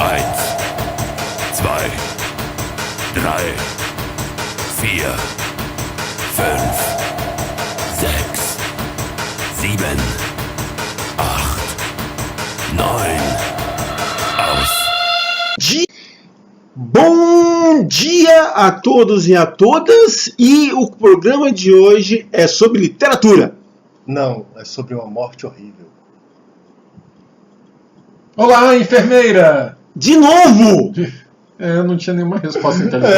Eins, zwei, drei, vier, fünf, sechs, sieben, acht, neun. Aus. Bom dia a todos e a todas, e o programa de hoje é sobre literatura. Não, é sobre uma morte horrível. Olá, enfermeira! De novo! Eu não tinha nenhuma resposta inteligente.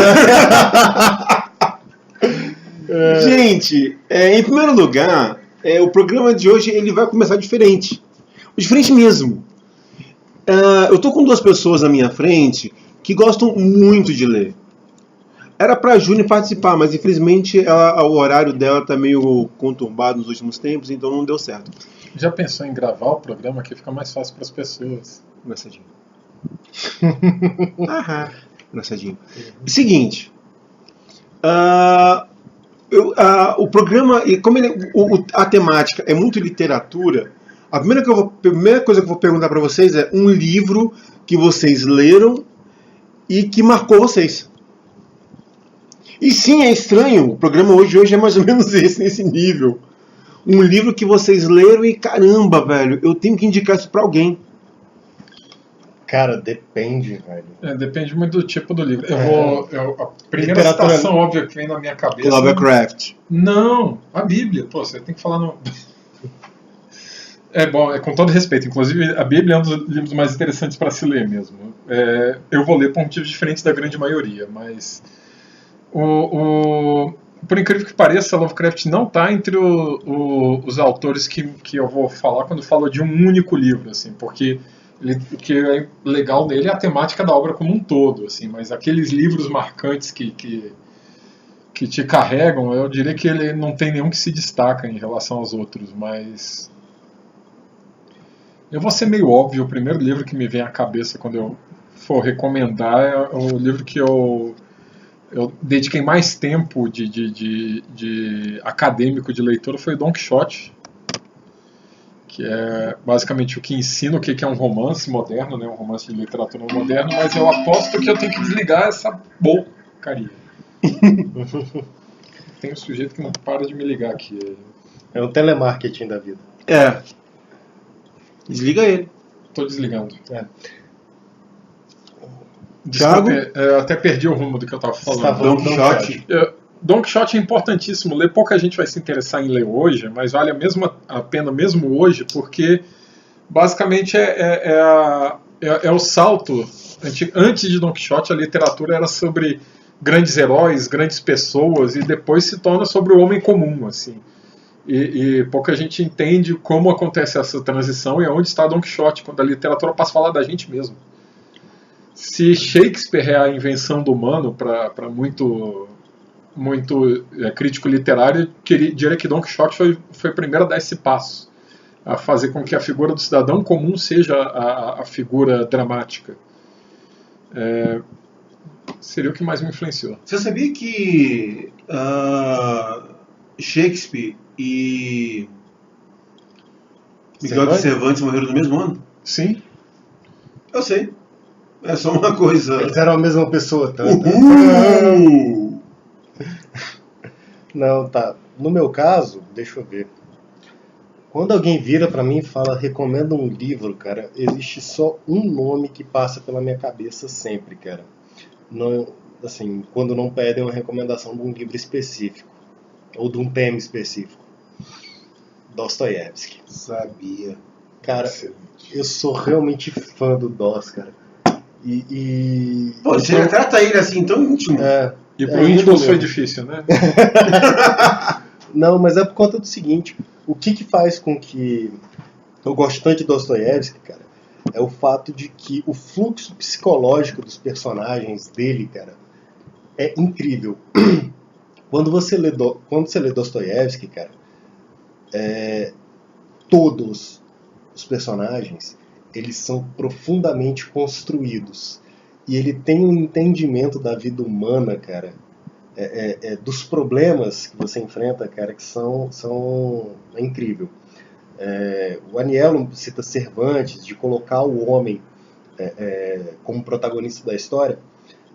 Gente, em primeiro lugar, o programa de hoje ele vai começar diferente. Diferente mesmo. Eu tô com duas pessoas na minha frente que gostam muito de ler. Era pra Júnior participar, mas infelizmente o horário dela tá meio conturbado nos últimos tempos, então não deu certo. Já pensou em gravar o programa que fica mais fácil para as pessoas? Engraçadinho. Engraçadinho. Seguinte. O programa, como a temática é muito literatura, a primeira coisa que eu vou perguntar para vocês é um livro que vocês leram e que marcou vocês. E sim, é estranho, o programa hoje é mais ou menos nesse nível. Um livro que vocês leram e caramba, velho, eu tenho que indicar isso pra alguém. Cara, depende, velho. Depende muito do tipo do livro. A primeira citação óbvia que vem na minha cabeça... Lovecraft. Não, a Bíblia. Pô, você tem que falar no... com todo respeito. Inclusive, a Bíblia é um dos livros mais interessantes para se ler mesmo. Eu vou ler por motivos diferentes da grande maioria, mas... Por incrível que pareça, Lovecraft não está entre os autores que eu vou falar quando falo de um único livro, assim, porque o que é legal nele é a temática da obra como um todo, assim, mas aqueles livros marcantes que te carregam, eu diria que ele não tem nenhum que se destaca em relação aos outros, mas eu vou ser meio óbvio. O primeiro livro que me vem à cabeça quando eu for recomendar é o livro que eu dediquei mais tempo de acadêmico de leitura, foi Don Quixote, que é basicamente o que ensina o que é um romance moderno, né, um romance de literatura moderna, mas eu aposto que eu tenho que desligar essa porcaria. Tem um sujeito que não para de me ligar aqui. É um telemarketing da vida. Desliga ele. Tô desligando. Thiago? Desculpe, eu até perdi o rumo do que eu estava falando. Don Quixote. Don Quixote é importantíssimo ler. Pouca gente vai se interessar em ler hoje, mas vale a pena mesmo hoje, porque basicamente é o salto. Antes de Don Quixote, a literatura era sobre grandes heróis, grandes pessoas, e depois se torna sobre o homem comum, assim. E pouca gente entende como acontece essa transição e onde está Don Quixote, quando a literatura passa a falar da gente mesmo. Se Shakespeare é a invenção do humano para muito crítico literário, diria que Don Quixote foi o primeiro a dar esse passo, a fazer com que a figura do cidadão comum seja a figura dramática. Seria o que mais me influenciou. Você sabia que Shakespeare e Miguel de Cervantes morreram no mesmo ano? Sim. Eu sei. É só uma coisa. Eles eram a mesma pessoa, tá? Não, tá. No meu caso, deixa eu ver. Quando alguém vira pra mim e fala, recomenda um livro, cara, existe só um nome que passa pela minha cabeça sempre, cara. Não, assim, quando não pedem uma recomendação de um livro específico, ou de um tema específico. Dostoiévski. Sabia. Cara, eu sou realmente fã do Dost, cara. Pô, você trata ele assim tão íntimo. E pro íntimo foi difícil, né? Não, mas é por conta do seguinte: o que faz com que eu goste tanto de Dostoiévski, cara, é o fato de que o fluxo psicológico dos personagens dele, cara, é incrível. Quando você lê Dostoiévski, cara, todos os personagens, eles são profundamente construídos. E ele tem um entendimento da vida humana, cara, dos problemas que você enfrenta, cara, que é incrível. O Anielo cita Cervantes, de colocar o homem como protagonista da história,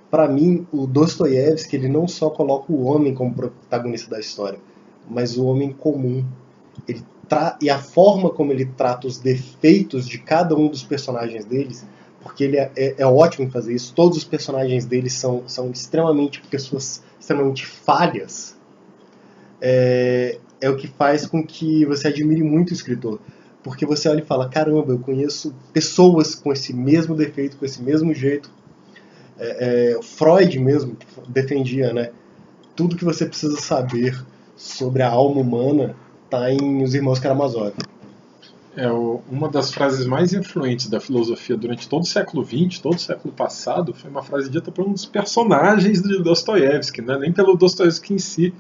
para mim, o Dostoiévski, ele não só coloca o homem como protagonista da história, mas o homem comum. E a forma como ele trata os defeitos de cada um dos personagens deles, porque ele é ótimo em fazer isso. Todos os personagens deles são extremamente pessoas extremamente falhas. É o que faz com que você admire muito o escritor. Porque você olha e fala, caramba, eu conheço pessoas com esse mesmo defeito, com esse mesmo jeito. Freud mesmo defendia, né? Tudo que você precisa saber sobre a alma humana está em Os Irmãos Karamazov. Uma das frases mais influentes da filosofia durante todo o século XX, todo o século passado, foi uma frase dita por um dos personagens de Dostoiévski, né? Nem pelo Dostoiévski em si,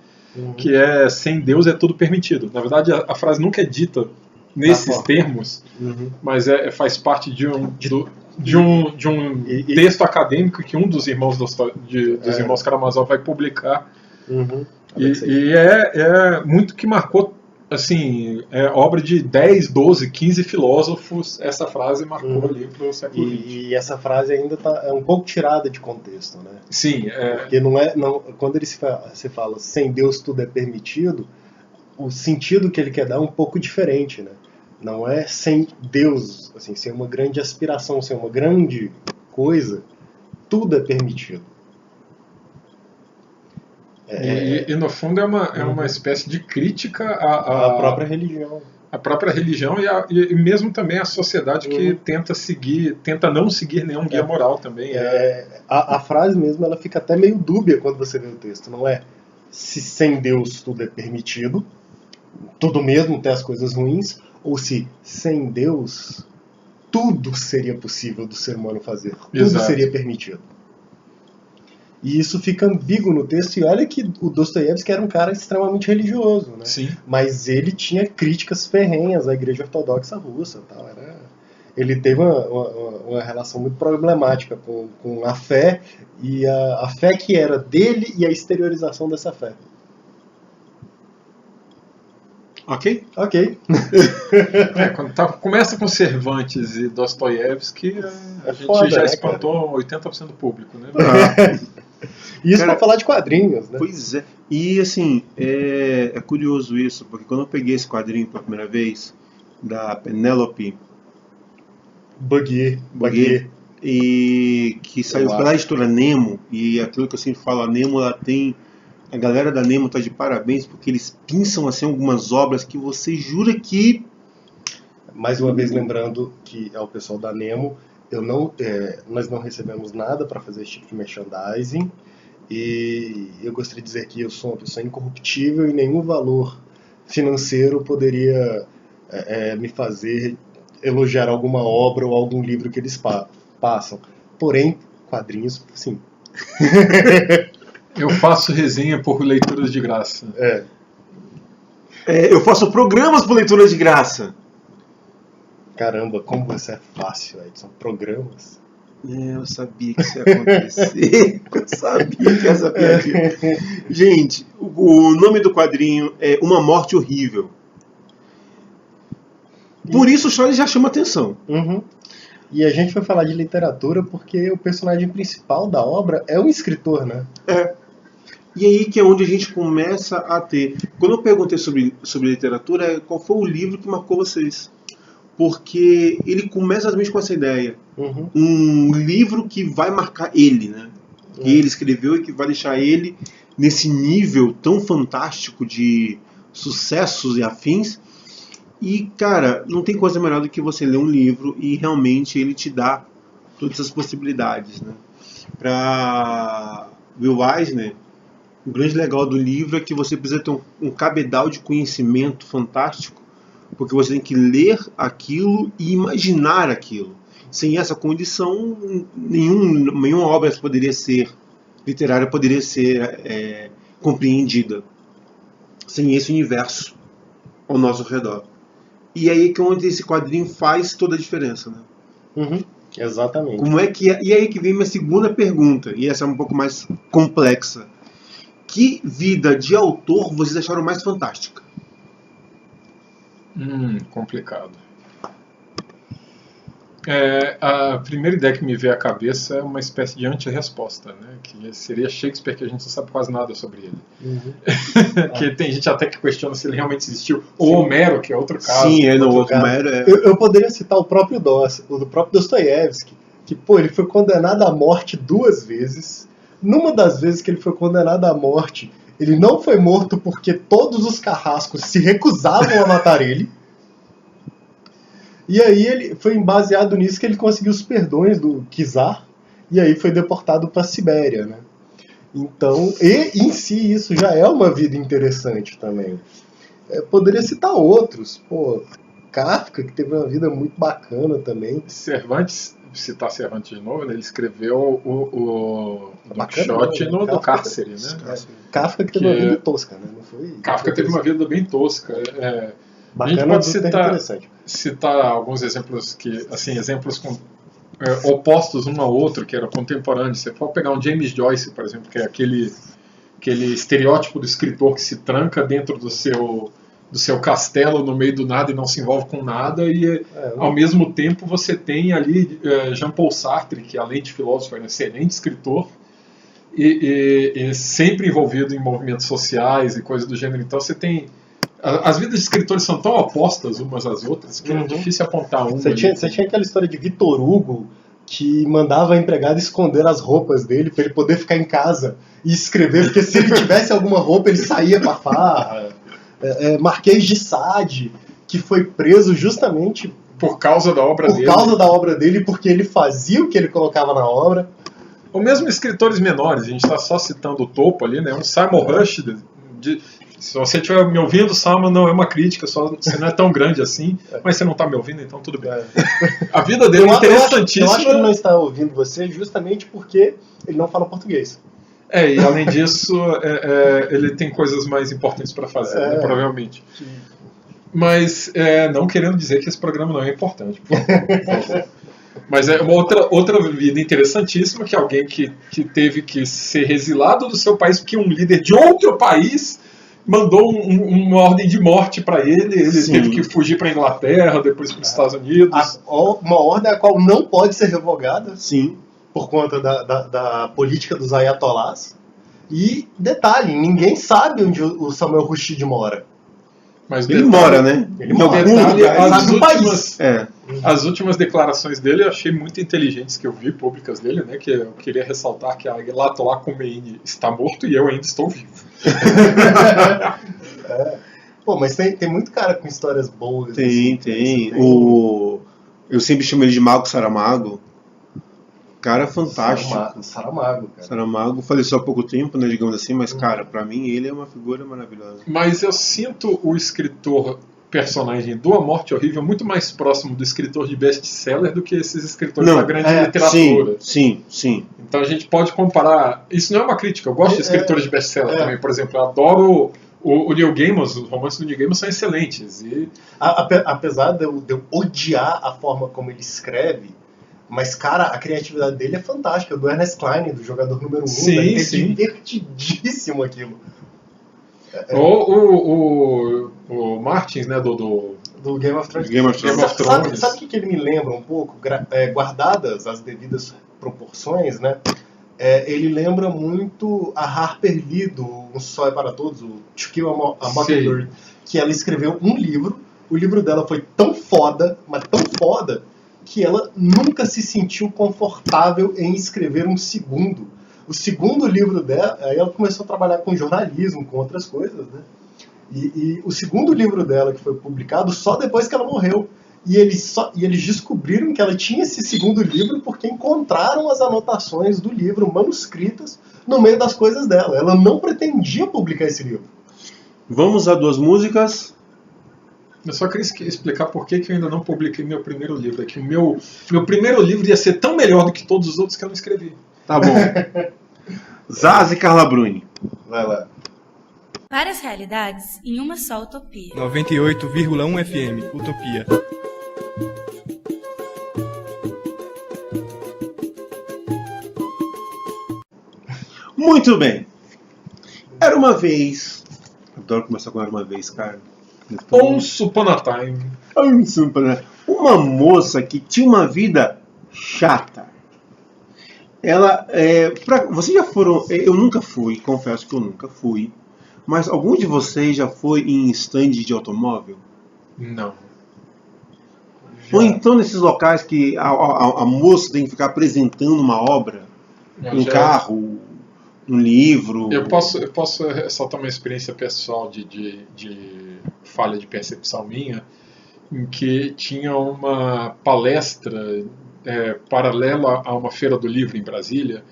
que é sem Deus é tudo permitido. Na verdade, a frase nunca é dita nesses termos, mas faz parte de um texto acadêmico que um dos irmãos irmãos Karamazov vai publicar. E é muito que marcou, assim, obra de 10, 12, 15 filósofos. Essa frase marcou ali pro século XX. E essa frase ainda é um pouco tirada de contexto, né? Sim. Porque quando se fala sem Deus tudo é permitido, o sentido que ele quer dar é um pouco diferente, né? Não é sem Deus, assim, sem uma grande aspiração, sem uma grande coisa, tudo é permitido. E no fundo é uma espécie de crítica à própria religião. A própria religião e mesmo também a sociedade que tenta não seguir nenhum guia moral também. A frase mesmo, ela fica até meio dúbia quando você vê o texto. Não é se sem Deus tudo é permitido, tudo mesmo, até as coisas ruins, ou se sem Deus tudo seria possível do ser humano fazer, tudo seria permitido. E isso fica ambíguo no texto, e olha que o Dostoiévski era um cara extremamente religioso, né? Sim. Mas ele tinha críticas ferrenhas à Igreja Ortodoxa Russa. Tal. Ele teve uma relação muito problemática com a fé, e a fé que era dele e a exteriorização dessa fé. Ok? Ok. Quando começa com Cervantes e Dostoiévski, a gente foda, já né, espantou 80% do público, né? Isso pra falar de quadrinhos, né? Pois é. E assim, é curioso isso, porque quando eu peguei esse quadrinho pela primeira vez, da Penélope Baguier. E que saiu pela editora Nemo, e aquilo que eu sempre falo, a Nemo, a galera da Nemo tá de parabéns, porque eles pinçam assim algumas obras que você jura que... Mais uma vez lembrando que é o pessoal da Nemo, nós não recebemos nada para fazer esse tipo de merchandising, e eu gostaria de dizer que eu sou uma pessoa incorruptível e nenhum valor financeiro poderia me fazer elogiar alguma obra ou algum livro que eles passam. Porém, quadrinhos, sim. Eu faço resenha por leituras de graça. Eu faço programas por leitura de graça. Caramba, como você é fácil, Edson. Programas. Eu sabia que isso ia acontecer. Eu sabia que essa piadinha. Gente, o nome do quadrinho é Uma Morte Horrível. Por isso o Charlie já chama atenção. E a gente vai falar de literatura porque o personagem principal da obra é um escritor, né? E aí que é onde a gente começa a ter... Quando eu perguntei sobre literatura, qual foi o livro que marcou vocês? Porque ele começa exatamente com essa ideia. Um livro que vai marcar ele, né? Que ele escreveu e que vai deixar ele nesse nível tão fantástico de sucessos e afins. E, cara, não tem coisa melhor do que você ler um livro e realmente ele te dá todas essas possibilidades, né? Para Will Eisner, o grande legal do livro é que você precisa ter um cabedal de conhecimento fantástico, porque você tem que ler aquilo e imaginar aquilo. Sem essa condição, nenhuma obra literária poderia ser compreendida. Sem esse universo ao nosso redor. E aí que é onde esse quadrinho faz toda a diferença, né? Exatamente. E aí que vem minha segunda pergunta, e essa é um pouco mais complexa. Que vida de autor vocês acharam mais fantástica? Complicado. A primeira ideia que me veio à cabeça é uma espécie de anti-resposta, né? Que seria Shakespeare, que a gente não sabe quase nada sobre ele. Que tem gente até que questiona se ele realmente existiu. Ou Homero, que é outro caso. Sim, é no Outro caso. Homero. Eu poderia citar o próprio Dostoiévski, que, pô, ele foi condenado à morte 2 vezes. Numa das vezes que ele foi condenado à morte, ele não foi morto porque todos os carrascos se recusavam a matar ele. E aí ele foi baseado nisso que ele conseguiu os perdões do czar, e aí foi deportado para a Sibéria, né? Então, e em si isso já é uma vida interessante também. Poderia citar outros, pô, Kafka, que teve uma vida muito bacana também. Cervantes, citar Cervantes de novo, né? Ele escreveu o Don Bacana, Quixote né? do Kafka- cárcere, né? Kafka que teve uma vida tosca, né? Não foi? Kafka teve uma vida bem tosca. A gente bacana, pode muito interessante. citar alguns exemplos que, assim, exemplos opostos um ao outro, que eram contemporâneos. Você pode pegar um James Joyce, por exemplo, que é aquele estereótipo do escritor que se tranca dentro do seu castelo no meio do nada e não se envolve com nada, e ao mesmo tempo você tem ali Jean-Paul Sartre, que além de filósofo é um excelente escritor e sempre envolvido em movimentos sociais e coisas do gênero. Então você tem... As vidas de escritores são tão opostas umas às outras que é difícil apontar uma. Você tinha aquela história de Vitor Hugo, que mandava a empregada esconder as roupas dele para ele poder ficar em casa e escrever, porque se ele tivesse alguma roupa ele saía pra farra. Marquês de Sade, que foi preso justamente por causa da obra dele. Por causa da obra dele, porque ele fazia o que ele colocava na obra. Ou mesmo escritores menores, a gente está só citando o topo ali, né? Um Simon Rushdie. Se você estiver me ouvindo, Simon, não é uma crítica, você não é tão grande assim, mas você não está me ouvindo, então tudo bem. A vida dele é interessantíssima. Eu acho que ele não está ouvindo você justamente porque ele não fala português. E além disso, ele tem coisas mais importantes para fazer, né, provavelmente. Mas não querendo dizer que esse programa não é importante. Por favor. Mas é uma outra vida interessantíssima, que é alguém que teve que ser exilado do seu país porque um líder de outro país mandou uma ordem de morte para ele. Ele teve que fugir para a Inglaterra, depois para os Estados Unidos. Uma ordem a qual não pode ser revogada. Sim. Por conta da política dos ayatolás. E, detalhe, ninguém sabe onde o Samuel Rushdie mora. Mas ele mora, né? Ele mora. As últimas declarações dele eu achei muito inteligentes, que eu vi públicas dele, né? Que eu queria ressaltar que a Ayatollah Khomeini está morto e eu ainda estou vivo. Pô, mas tem muito cara com histórias boas. Tem. Eu sempre chamo ele de Mago Saramago. Cara fantástico. Saramago faleceu há pouco tempo, né, digamos assim, mas, cara, pra mim ele é uma figura maravilhosa. Mas eu sinto o escritor personagem do A Morte Horrível muito mais próximo do escritor de best-seller do que esses escritores da grande literatura. Sim. Então a gente pode comparar... Isso não é uma crítica, eu gosto de escritores de best-seller também. Por exemplo, eu adoro o Neil Gaiman, os romances do Neil Gaiman são excelentes. Apesar de eu odiar a forma como ele escreve, mas, cara, a criatividade dele é fantástica. Do Ernest Cline, do jogador número 1. Sim. Divertidíssimo aquilo. O Martins, né, do Game of Thrones. Sabe o que ele me lembra um pouco? Guardadas as devidas proporções, né? Ele lembra muito a Harper Lee, do Um Só é para Todos, o To Kill a Mockingbird, que ela escreveu um livro. O livro dela foi tão foda, mas tão foda, que ela nunca se sentiu confortável em escrever um segundo. O segundo livro dela, aí ela começou a trabalhar com jornalismo, com outras coisas, né? E o segundo livro dela, que foi publicado, só depois que ela morreu. E eles descobriram que ela tinha esse segundo livro porque encontraram as anotações do livro manuscritas no meio das coisas dela. Ela não pretendia publicar esse livro. Vamos a 2 músicas. Eu só queria explicar por que eu ainda não publiquei meu primeiro livro. É que o meu primeiro livro ia ser tão melhor do que todos os outros que eu não escrevi. Tá bom. Zaz e Carla Bruni. Vai lá. Várias realidades em uma só utopia. 98,1 FM, Utopia. Muito bem. Era uma vez... Adoro começar com Era uma vez, cara. Once Upon a Time. Uma moça que tinha uma vida chata. Ela, vocês já foram? Eu nunca fui, confesso que eu nunca fui. Mas algum de vocês já foi em stand de automóvel? Não. Ou então nesses locais que a moça tem que ficar apresentando uma obra, um carro, um livro. Eu posso ressaltar uma experiência pessoal de falha de percepção minha, em que tinha uma palestra paralela a uma feira do livro em Brasília,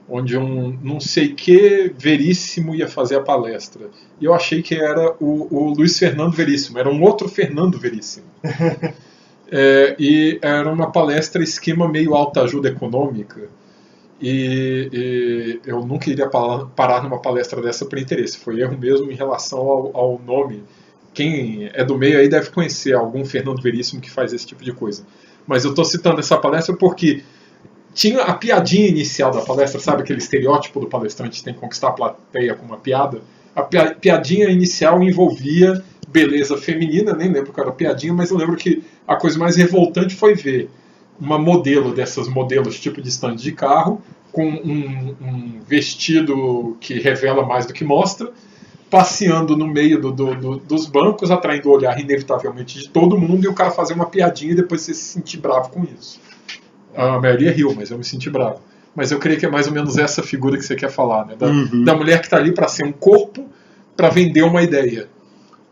onde um não sei que Veríssimo ia fazer a palestra. E eu achei que era o Luiz Fernando Veríssimo, era um outro Fernando Veríssimo. E era uma palestra esquema meio autoajuda econômica. E eu nunca iria parar numa palestra dessa por interesse. Foi erro mesmo em relação ao nome. Quem é do meio aí deve conhecer algum Fernando Veríssimo que faz esse tipo de coisa. Mas eu estou citando essa palestra porque tinha a piadinha inicial da palestra, sabe aquele estereótipo do palestrante que tem que conquistar a plateia com uma piada? A piadinha inicial envolvia beleza feminina, nem lembro qual era a piadinha, mas eu lembro que a coisa mais revoltante foi ver uma modelo dessas modelos tipo de stand de carro, com um vestido que revela mais do que mostra, passeando no meio dos bancos, atraindo o olhar inevitavelmente de todo mundo, e o cara fazer uma piadinha e depois você se sentir bravo com isso. A maioria riu, mas eu me senti bravo. Mas eu creio que é mais ou menos essa figura que você quer falar, né? Da mulher que está ali para ser um corpo, para vender uma ideia.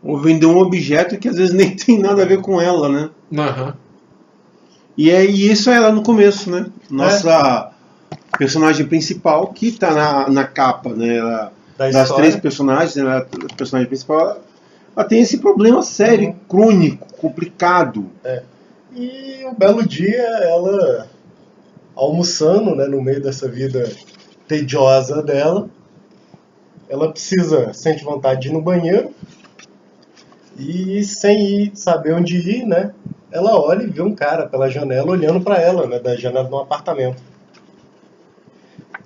Ou vender um objeto que às vezes nem tem nada a ver com ela, né? Uhum. E isso é lá no começo, né? Nossa personagem principal, que está na capa, né? Das três personagens, né? A personagem principal, ela tem esse problema sério, crônico, complicado. E um belo dia, ela almoçando, né, no meio dessa vida tediosa dela, ela sente vontade de ir no banheiro, e sem saber onde ir, né, ela olha e vê um cara pela janela olhando para ela, né, da janela de um apartamento.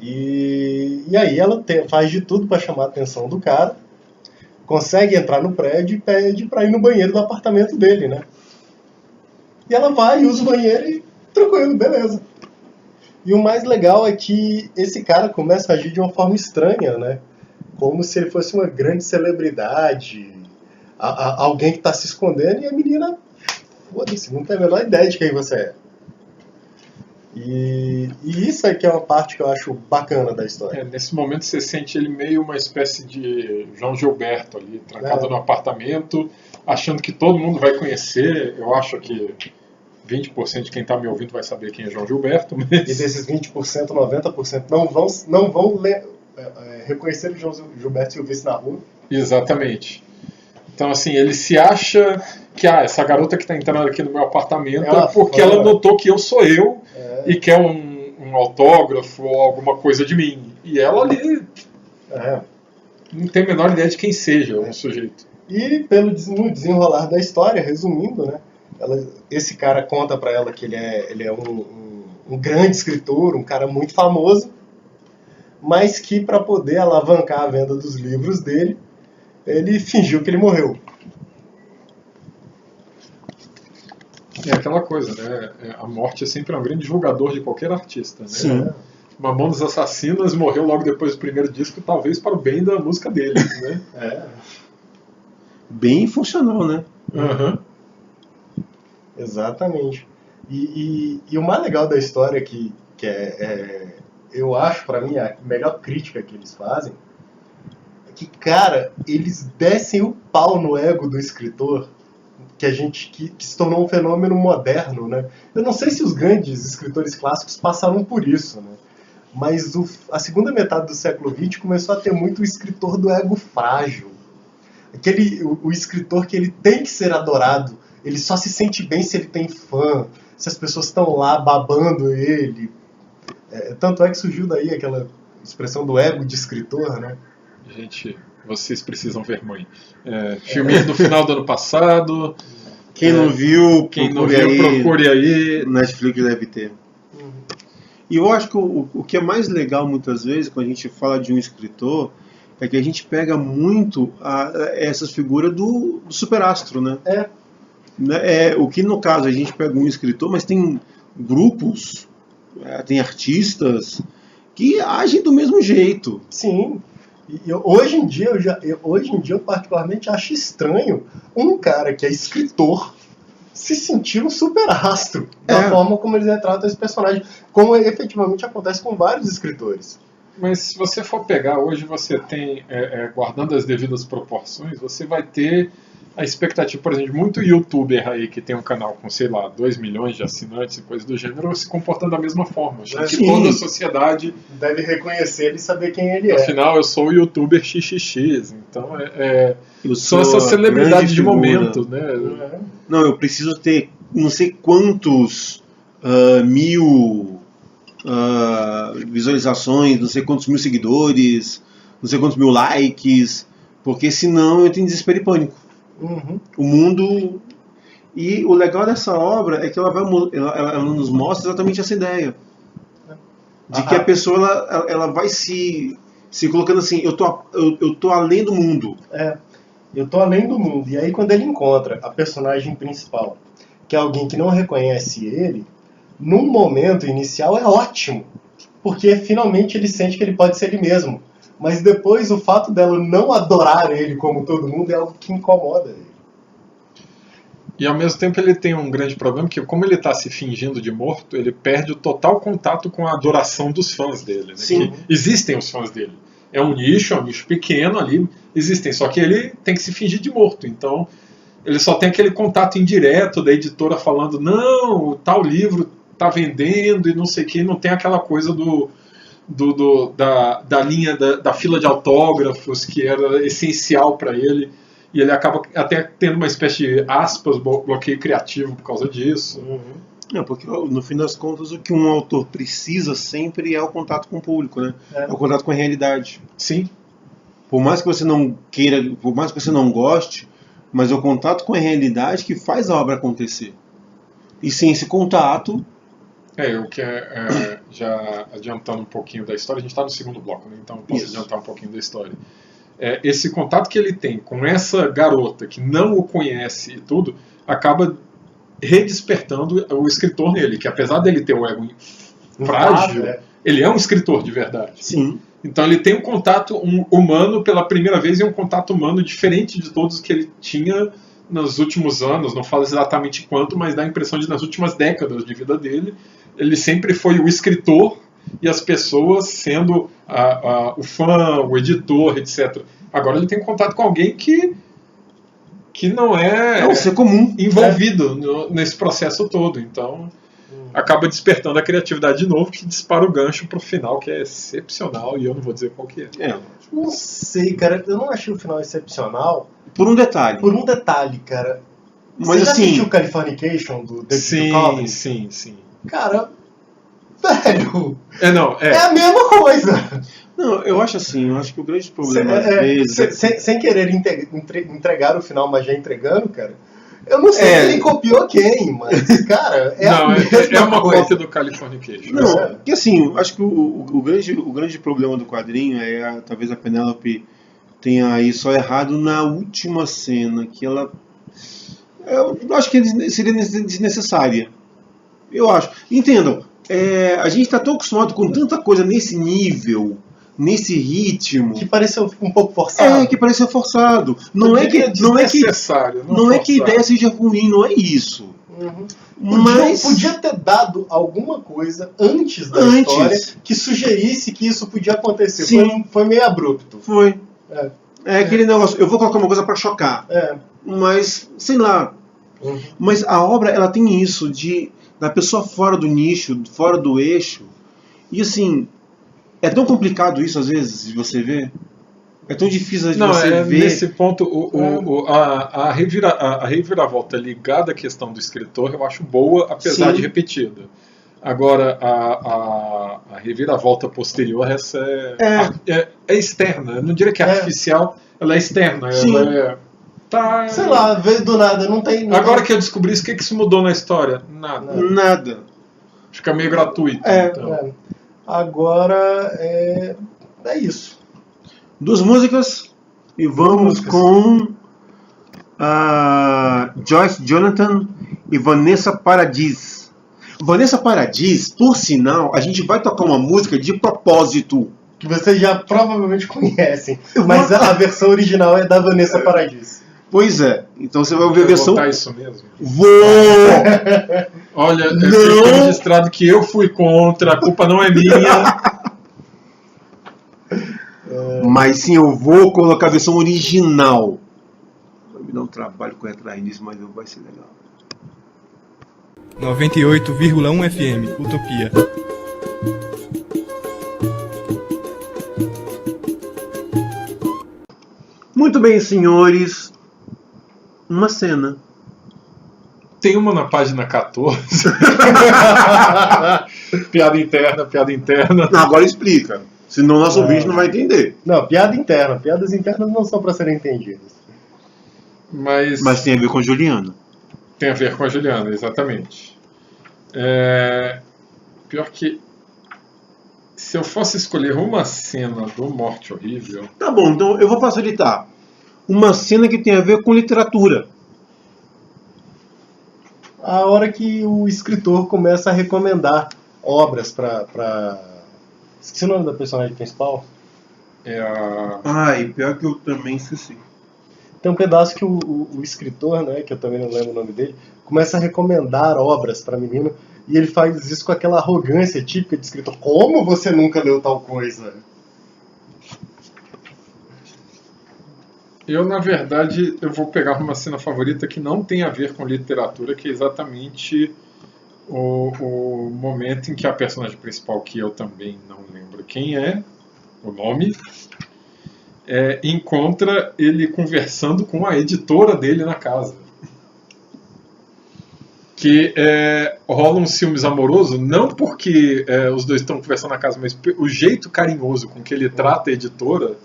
E aí ela faz de tudo para chamar a atenção do cara, consegue entrar no prédio e pede para ir no banheiro do apartamento dele, né. E ela vai e usa o banheiro e tranquilo, beleza. E o mais legal é que esse cara começa a agir de uma forma estranha, né? Como se ele fosse uma grande celebridade, alguém que está se escondendo, e a menina, foda-se, não tem a menor ideia de quem você é. E isso aqui é uma parte que eu acho bacana da história. Nesse momento você sente ele meio uma espécie de João Gilberto ali, trancado no apartamento, achando que todo mundo vai conhecer. Eu acho que 20% de quem está me ouvindo vai saber quem é João Gilberto. Mas... E desses 20%, 90% não vão reconhecer o João Gilberto se o visse na rua. Exatamente. Então, assim, ele se acha que essa garota que está entrando aqui no meu apartamento é porque ela notou que eu sou eu e quer um autógrafo ou alguma coisa de mim. E ela ali não tem a menor ideia de quem seja o sujeito. E pelo desenrolar da história, resumindo, né, esse cara conta pra ela que ele é um grande escritor, um cara muito famoso, mas que para poder alavancar a venda dos livros dele, ele fingiu que ele morreu. É aquela coisa, né? A morte é sempre um grande divulgador de qualquer artista, né? Sim. Mamonas Assassinas morreu logo depois do primeiro disco, talvez para o bem da música dele, né? Bem funcional, né? Uhum. Exatamente. E o mais legal da história que eu acho, pra mim, a melhor crítica que eles fazem é que, cara, eles descem o pau no ego do escritor, que se tornou um fenômeno moderno, né? Eu não sei se os grandes escritores clássicos passaram por isso, né? Mas a segunda metade do século XX começou a ter muito o escritor do ego frágil. O escritor que ele tem que ser adorado, ele só se sente bem se ele tem fã, se as pessoas estão lá babando ele. Tanto é que surgiu daí aquela expressão do ego de escritor, né? Gente, vocês precisam ver Mãe. Filminho do final do ano passado. Quem não viu, procure aí. Netflix deve ter. E eu acho que o que é mais legal muitas vezes quando a gente fala de um escritor é que a gente pega muito essas figuras do superastro, né? Né? O que no caso a gente pega um escritor, mas tem grupos, tem artistas que agem do mesmo jeito. Sim. Hoje em dia eu particularmente acho estranho um cara que é escritor se sentir um super astro da forma como eles retratam esse personagem, como efetivamente acontece com vários escritores. Mas se você for pegar, hoje você tem, guardando as devidas proporções, você vai ter a expectativa, por exemplo, de muito youtuber aí que tem um canal com, sei lá, 2 milhões de assinantes e coisas do gênero, se comportando da mesma forma. Achando que toda a sociedade deve reconhecer ele e saber quem ele é. Afinal, eu sou o youtuber XXX, então Eu são sou essas a celebridades grande de figura. momento, né? Não, eu preciso ter não sei quantos mil visualizações, não sei quantos mil seguidores, não sei quantos mil likes, porque senão eu tenho desespero e pânico. Uhum. O mundo... E o legal dessa obra é que ela nos mostra exatamente essa ideia. De que a pessoa ela vai se colocando assim, eu tô além do mundo. Eu tô além do mundo. E aí quando ele encontra a personagem principal, que é alguém que não reconhece ele, num momento inicial é ótimo. Porque finalmente ele sente que ele pode ser ele mesmo. Mas depois o fato dela não adorar ele como todo mundo é algo que incomoda ele. E ao mesmo tempo ele tem um grande problema, que como ele está se fingindo de morto, ele perde o total contato com a adoração dos fãs dele. Né? Sim. Que existem os fãs dele. É um nicho pequeno ali, existem, só que ele tem que se fingir de morto. Então ele só tem aquele contato indireto da editora falando, não, tal livro está vendendo e não sei o que, não tem aquela coisa da linha da fila de autógrafos que era essencial para ele, e ele acaba até tendo uma espécie de aspas, bloqueio criativo por causa disso. Porque no fim das contas o que um autor precisa sempre é o contato com o público, né? É o contato com a realidade. Sim. Por mais que você não queira, por mais que você não goste, mas é o contato com a realidade que faz a obra acontecer. E sem esse contato... Eu que já adiantando um pouquinho da história, a gente está no segundo bloco, né? Então eu posso adiantar um pouquinho da história. Esse contato que ele tem com essa garota que não o conhece e tudo, acaba redespertando o escritor nele, que apesar dele ter o ego frágil, ele é um escritor de verdade. Sim. Então ele tem um contato humano pela primeira vez, e um contato humano diferente de todos que ele tinha nos últimos anos, não falo exatamente quanto, mas dá a impressão de nas últimas décadas de vida dele, ele sempre foi o escritor e as pessoas sendo o fã, o editor, etc. Agora ele tem contato com alguém que não é um ser comum, envolvido nesse processo todo. Então acaba despertando a criatividade de novo, que dispara o gancho pro final, que é excepcional, e eu não vou dizer qual que é. Não sei, cara, eu não achei o final excepcional. Por um detalhe. Por um detalhe, cara. Mas você já assim... assistiu Californication do David Duchovny? Sim. Cara, velho... É a mesma coisa. Não, eu acho assim, eu acho que o grande problema às vezes... Sem querer entregar o final, mas já entregando, cara... Eu não sei se ele copiou quem, mas, cara, é uma cópia do Californication. Não, porque assim, acho que o grande problema do quadrinho é talvez a Penélope tenha aí só errado na última cena, que ela... Eu acho que seria desnecessária. Eu acho. Entendam, a gente está tão acostumado com tanta coisa nesse nível, nesse ritmo, que pareceu um pouco forçado. Que pareceu forçado. Não é que a ideia seja ruim, não é isso. Mas podia ter dado alguma coisa antes da história que sugerisse que isso podia acontecer. Sim. Foi meio abrupto. Foi. Aquele negócio, eu vou colocar uma coisa para chocar. Mas, sei lá. Mas a obra, ela tem isso da pessoa fora do nicho, fora do eixo. E assim, é tão complicado isso às vezes de você ver. É tão difícil de você ver. Nesse ponto, a reviravolta ligada à questão do escritor eu acho boa, apesar de repetida. Agora, a reviravolta posterior, essa é externa. Eu não diria que é artificial, ela é externa. Ela sei lá, veio do nada, não tem... Agora que eu descobri isso, o que isso mudou na história? Nada. Fica meio gratuito. Então. Agora, é isso. 2 músicas e vamos com Joyce Jonathan e Vanessa Paradis. Vanessa Paradis, por sinal, a gente vai tocar uma música de propósito. Que vocês já provavelmente conhecem, mas a versão original é da Vanessa Paradis. Pois é, então você vai ouvir a Vou versão... botar isso mesmo. Vou! Olha, Não. fica registrado que eu fui contra, a culpa não é minha. Mas sim, eu vou colocar a versão original. Vai me dar um trabalho correr atrás disso, mas vai ser legal. 98,1 FM, Utopia. Muito bem, senhores. Uma cena. Tem uma na página 14. Piada interna, piada interna. Agora explica. Senão o nosso ouvinte não vai entender. Não, piada interna. Piadas internas não são para serem entendidas. Mas tem a ver com a Juliana. tem a ver com a Juliana, exatamente. Pior que se eu fosse escolher uma cena do Morte Horrível... Tá bom, então eu vou facilitar. Uma cena que tem a ver com literatura. A hora que o escritor começa a recomendar obras pra... Esqueci o nome da personagem principal. É a... Ai, pior que eu também esqueci. Tem um pedaço que o escritor, né, que eu também não lembro o nome dele, começa a recomendar obras pra menina, e ele faz isso com aquela arrogância típica de escritor. Como você nunca leu tal coisa? Eu, na verdade, eu vou pegar uma cena favorita que não tem a ver com literatura, que é exatamente o momento em que a personagem principal, que eu também não lembro quem é, o nome, encontra ele conversando com a editora dele na casa. Que rola um ciúmes amoroso, não porque os dois estão conversando na casa, mas o jeito carinhoso com que ele trata a editora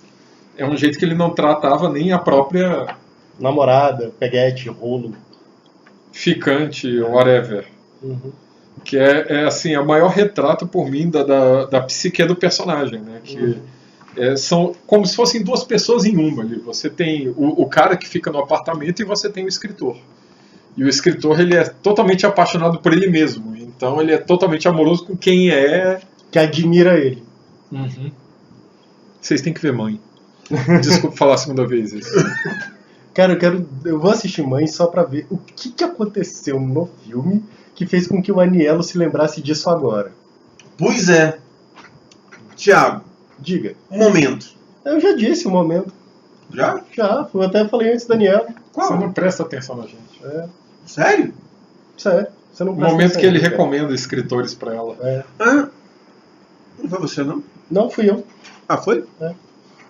é um jeito que ele não tratava nem a própria Namorada, peguete, rolo. ficante, whatever. Uhum. Que é assim, é o maior retrato por mim da psique do personagem, né? Que são como se fossem duas pessoas em uma ali. Você tem o cara que fica no apartamento e você tem o escritor. E o escritor, ele é totalmente apaixonado por ele mesmo. Então ele é totalmente amoroso com quem é... Que admira ele. Uhum. Vocês têm que ver Mãe. Desculpa falar a segunda vez isso. Cara, eu vou assistir Mãe só pra ver o que aconteceu no filme que fez com que o Aniello se lembrasse disso agora. Pois é. Tiago, Diga. um momento. Eu já disse o momento. Já? Já, eu até falei antes, Daniel. Você não presta atenção na gente. Sério? Sério. Você não O presta momento atenção que ele nisso, cara. recomenda escritores pra ela. Ah, não foi você, não? Não, fui eu. Ah, foi? É.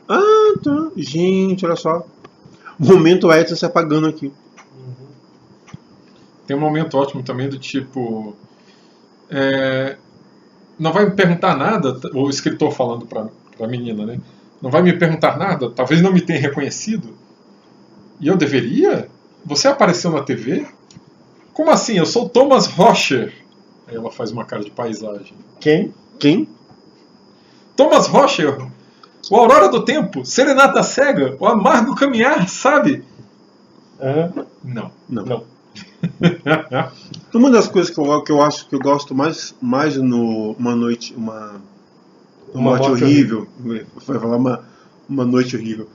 Ah, tá. Gente, olha só. Momento Edson se apagando aqui. Tem um momento ótimo também do tipo... não vai me perguntar nada, o escritor falando pra menina, né? Não vai me perguntar nada? Talvez não me tenha reconhecido? E eu deveria? Você apareceu na TV? Como assim? Eu sou Thomas Rocher. Aí ela faz uma cara de paisagem. Quem? Quem? Thomas Rocher! O Aurora do Tempo, Serenata Cega, o Amargo Caminhar, sabe? Não. Não. Uma das coisas que eu acho que eu gosto mais no Uma Noite Horrível. Vai falar uma Noite Horrível.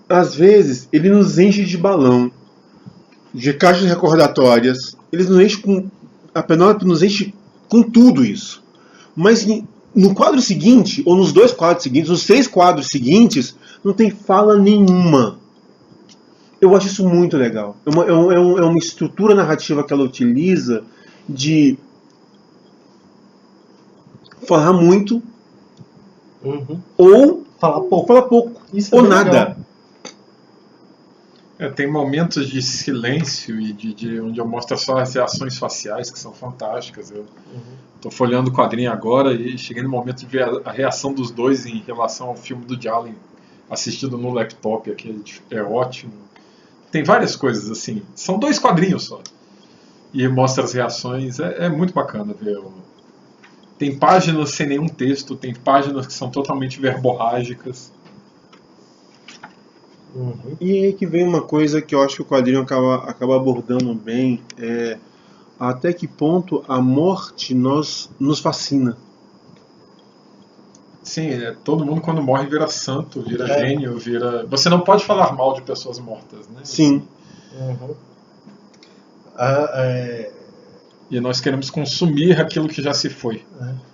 Às vezes, ele nos enche de balão, de caixas recordatórias. Ele nos enche com. A Penélope nos enche com tudo isso. Mas no quadro seguinte, ou nos dois quadros seguintes, nos 3 quadros seguintes, não tem fala nenhuma. Eu acho isso muito legal. É uma estrutura narrativa que ela utiliza de falar muito ou Falar pouco. falar pouco. Isso é Ou bem nada. legal. Tem momentos de silêncio e onde eu mostro só as reações faciais que são fantásticas. Eu estou folheando o quadrinho agora e cheguei no momento de ver a reação dos dois em relação ao filme do Jalen assistido no laptop, que é ótimo. Tem várias coisas assim. São 2 quadrinhos só. E mostra as reações. É muito bacana ver. Tem páginas sem nenhum texto, tem páginas que são totalmente verborrágicas. Uhum. E aí que vem uma coisa que eu acho que o quadrinho acaba abordando bem, até que ponto a morte nos fascina. Sim, todo mundo quando morre vira santo, vira É. gênio, vira... Você não pode falar mal de pessoas mortas, né? Sim. Uhum. E nós queremos consumir aquilo que já se foi.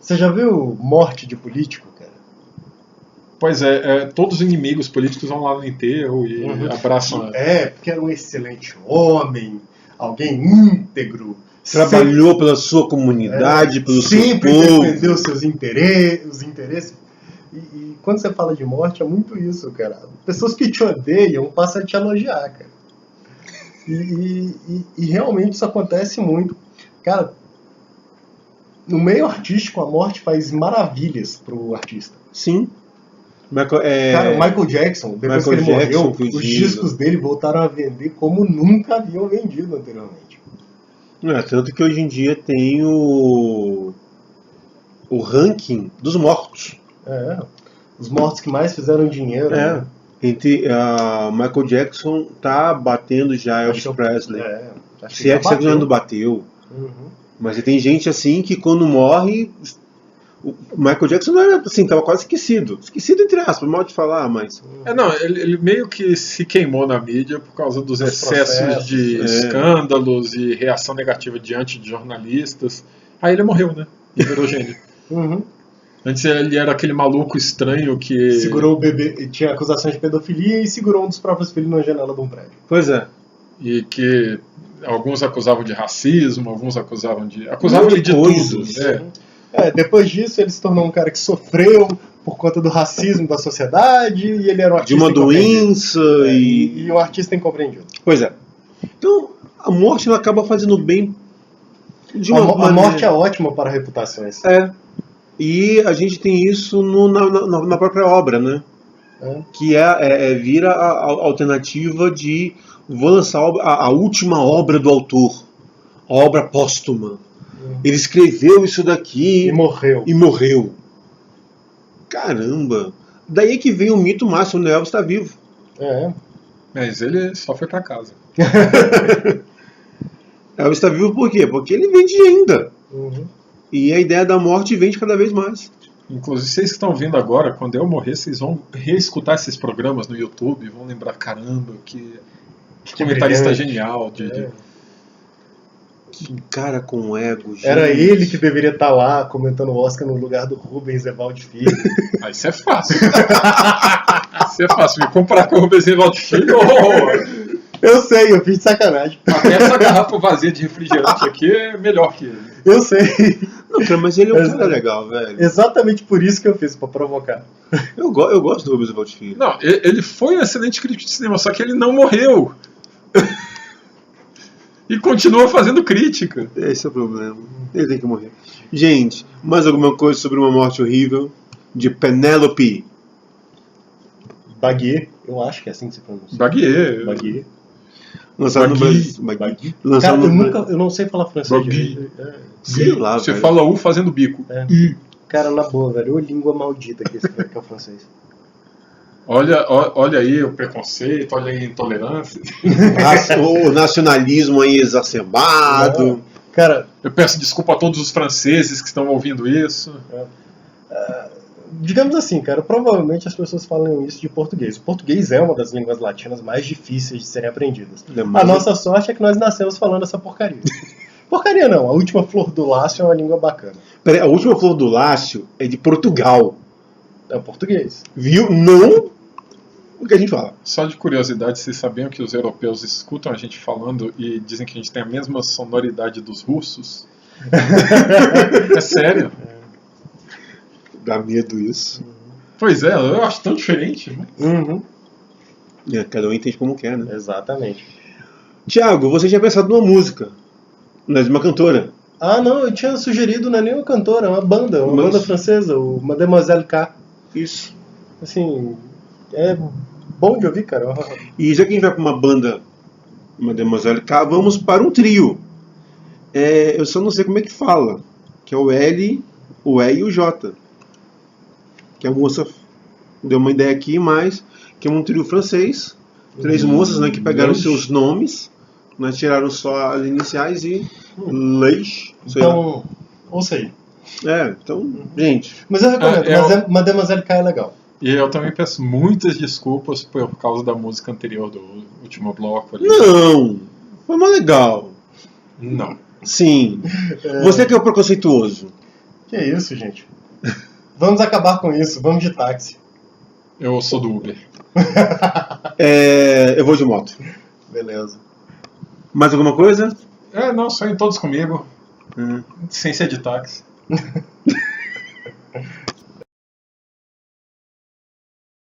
Você já viu morte de político, cara? Pois é, todos os inimigos políticos vão lá no enterro e abraçam... Porque era um excelente homem, alguém íntegro. Trabalhou pela sua comunidade, pelo seu sempre povo. defendeu os interesses. E quando você fala de morte, é muito isso, cara. Pessoas que te odeiam passam a te elogiar, cara. E realmente isso acontece muito. Cara, no meio artístico, a morte faz maravilhas pro artista. Sim. Cara, o Michael Jackson, depois que ele morreu, os discos dele voltaram a vender como nunca haviam vendido anteriormente. Tanto que hoje em dia tem o ranking dos mortos. Os mortos que mais fizeram dinheiro. Né? Entre Michael Jackson tá batendo já Elvis Presley. Se é que você não bateu. Uhum. Mas tem gente assim que quando morre... O Michael Jackson não era assim, tava quase esquecido. Esquecido entre aspas, mal de falar, mas... Não, ele meio que se queimou na mídia por causa dos excessos de escândalos e reação negativa diante de jornalistas. Aí ele morreu, né? E virou gênio. Uhum. Antes ele era aquele maluco estranho que... Segurou o bebê, tinha acusações de pedofilia e segurou um dos próprios filhos na janela de um prédio. Pois é. E que alguns acusavam de racismo, alguns acusavam de tudo. Depois disso ele se tornou um cara que sofreu por conta do racismo da sociedade e ele era um artista de uma doença e um artista incompreendido. Pois é. Então a morte ela acaba fazendo bem de uma maneira... A morte é ótima para reputações. E a gente tem isso na própria obra, né? Que vira a alternativa de vou lançar a última obra do autor, a obra póstuma. Ele escreveu isso daqui e morreu. Caramba! Daí é que vem o mito máximo, o Elvis está vivo. Mas ele só foi para casa. Elvis está vivo por quê? Porque ele vende ainda. Uhum. E a ideia da morte vende cada vez mais. Inclusive, vocês que estão vendo agora, quando eu morrer, vocês vão reescutar esses programas no YouTube, vão lembrar, caramba, que comentarista genial. Que cara com ego, gente. Era ele que deveria estar lá comentando o Oscar no lugar do Rubens Evaldo Filho. Isso é fácil. Isso é fácil. Me comparar com o Rubens Evaldo Filho. Eu sei, eu fiz de sacanagem. Até essa garrafa vazia de refrigerante aqui é melhor que ele. Eu sei. Não, cara, mas ele é um cara legal, velho. Exatamente por isso que eu fiz, pra provocar. Eu gosto do Rubens Evaldo Filho. Não, ele foi um excelente crítico de cinema, só que ele não morreu. E continua fazendo crítica. Esse é o problema. Ele tem que morrer. Gente, mais alguma coisa sobre uma morte horrível de Penélope? Baguier, eu acho que é assim que se pronuncia. Baguier. Lançado no Brasil. Baguier. Cara, eu não sei falar francês. Sei lá, você velho. fala U fazendo bico. Cara, na boa, velho. Ô língua maldita que é o francês. Olha aí o preconceito, olha aí a intolerância. O nacionalismo aí exacerbado. Cara, eu peço desculpa a todos os franceses que estão ouvindo isso. Digamos assim, cara, provavelmente as pessoas falam isso de português. O português é uma das línguas latinas mais difíceis de serem aprendidas. A nossa sorte é que nós nascemos falando essa porcaria. Porcaria não, a última flor do Lácio é uma língua bacana. Peraí, a última flor do Lácio é de Portugal. É o português. Viu? Não o que a gente fala. Só de curiosidade, vocês sabiam que os europeus escutam a gente falando e dizem que a gente tem a mesma sonoridade dos russos? É sério. Dá medo isso. Pois é, eu acho tão diferente. Né? Uhum. Cada um entende como quer, né? Exatamente. Tiago, você tinha pensado numa música, não é de uma cantora. Ah, não, eu tinha sugerido, não é nem uma cantora, é uma banda francesa, o Mademoiselle K. Isso. Assim, é bom de ouvir, cara. E já que a gente vai para uma banda, Mademoiselle K, vamos para um trio. Eu só não sei como é que fala, que é o L, o E e o J. Que a moça deu uma ideia aqui, mas que é um trio francês, 3 moças, né, que pegaram seus nomes, né, tiraram só as iniciais e Leis. Então, ouça aí. Então, gente. Mas eu recomendo, Mademoiselle K é legal. E eu também peço muitas desculpas por causa da música anterior do último bloco ali. Não! Foi mais legal. Não. Sim. Você que é o preconceituoso. Que isso, gente? Vamos acabar com isso, vamos de táxi. Eu sou do Uber. Eu vou de moto. Beleza. Mais alguma coisa? Não, saem todos comigo. Sem ser de táxi.